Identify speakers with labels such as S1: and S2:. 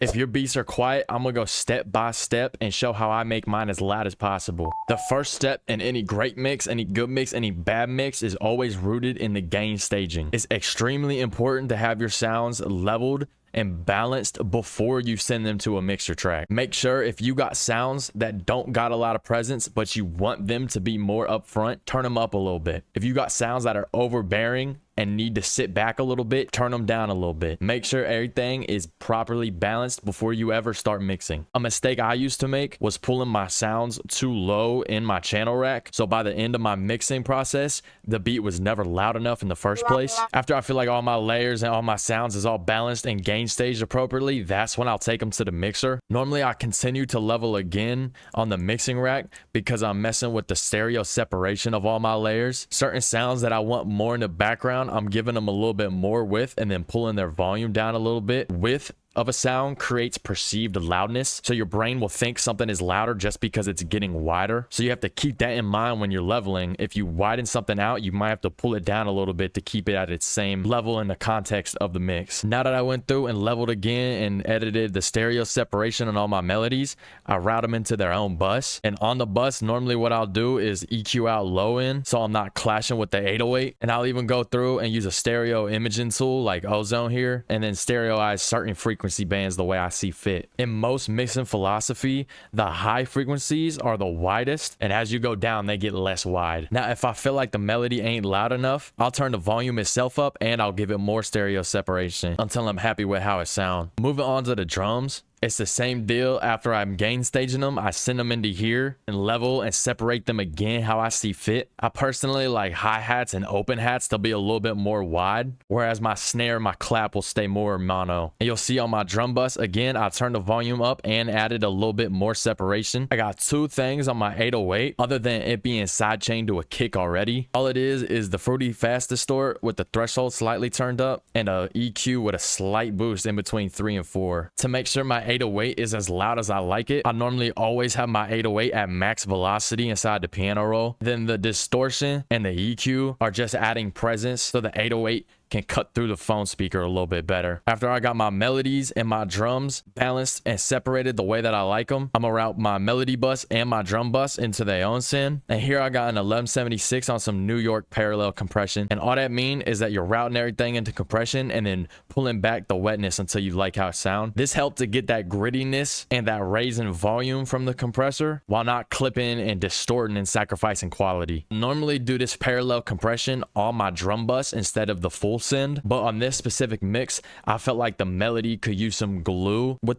S1: If your beats are quiet, I'm gonna go step by step and show how I make mine as loud as possible. The first step in any great mix, any good mix, any bad mix is always rooted in the gain staging. It's extremely important to have your sounds leveled and balanced before you send them to a mixer track. Make sure if you got sounds that don't got a lot of presence, but you want them to be more upfront, turn them up a little bit. If you got sounds that are overbearing and need to sit back a little bit, turn them down a little bit. Make sure everything is properly balanced before you ever start mixing. A mistake I used to make was pulling my sounds too low in my channel rack. So by the end of my mixing process, the beat was never loud enough in the first place. After I feel like all my layers and all my sounds is all balanced and gain staged appropriately, that's when I'll take them to the mixer. Normally I continue to level again on the mixing rack because I'm messing with the stereo separation of all my layers. Certain sounds that I want more in the background, I'm giving them a little bit more width and then pulling their volume down a little bit. Width of a sound creates perceived loudness, so your brain will think something is louder just because it's getting wider. So you have to keep that in mind when you're leveling. If you widen something out, you might have to pull it down a little bit to keep it at its same level in the context of the mix. Now that I went through and leveled again and edited the stereo separation on all my melodies, I route them into their own bus. And on the bus, normally what I'll do is EQ out low end so I'm not clashing with the 808. And I'll even go through and use a stereo imaging tool like Ozone here and then stereoize certain frequencies bands the way I see fit. In most mixing philosophy, the high frequencies are the widest, and as you go down, they get less wide. Now, if I feel like the melody ain't loud enough, I'll turn the volume itself up and I'll give it more stereo separation until I'm happy with how it sounds. Moving on to the drums. It's the same deal. After I'm gain staging them, I send them into here and level and separate them again how I see fit. I personally like hi-hats and open hats to be a little bit more wide, whereas my snare, my clap will stay more mono. And you'll see on my drum bus, again, I turned the volume up and added a little bit more separation. I got two things on my 808, other than it being sidechained to a kick already. All it is the fruity fast distort with the threshold slightly turned up and a EQ with a slight boost in between 3 and 4. To make sure my 808 is as loud as I like it, I normally always have my 808 at max velocity inside the piano roll. Then the distortion and the EQ are just adding presence so the 808 can cut through the phone speaker a little bit better. After I got my melodies and my drums balanced and separated the way that I like them, I'm gonna route my melody bus and my drum bus into their own send. And here I got an 1176 on some New York parallel compression. And all that mean is that you're routing everything into compression and then pulling back the wetness until you like how it sounds. This helped to get that grittiness and that raise in volume from the compressor while not clipping and distorting and sacrificing quality. Normally do this parallel compression on my drum bus instead of the full send, but on this specific mix I felt like the melody could use some glue with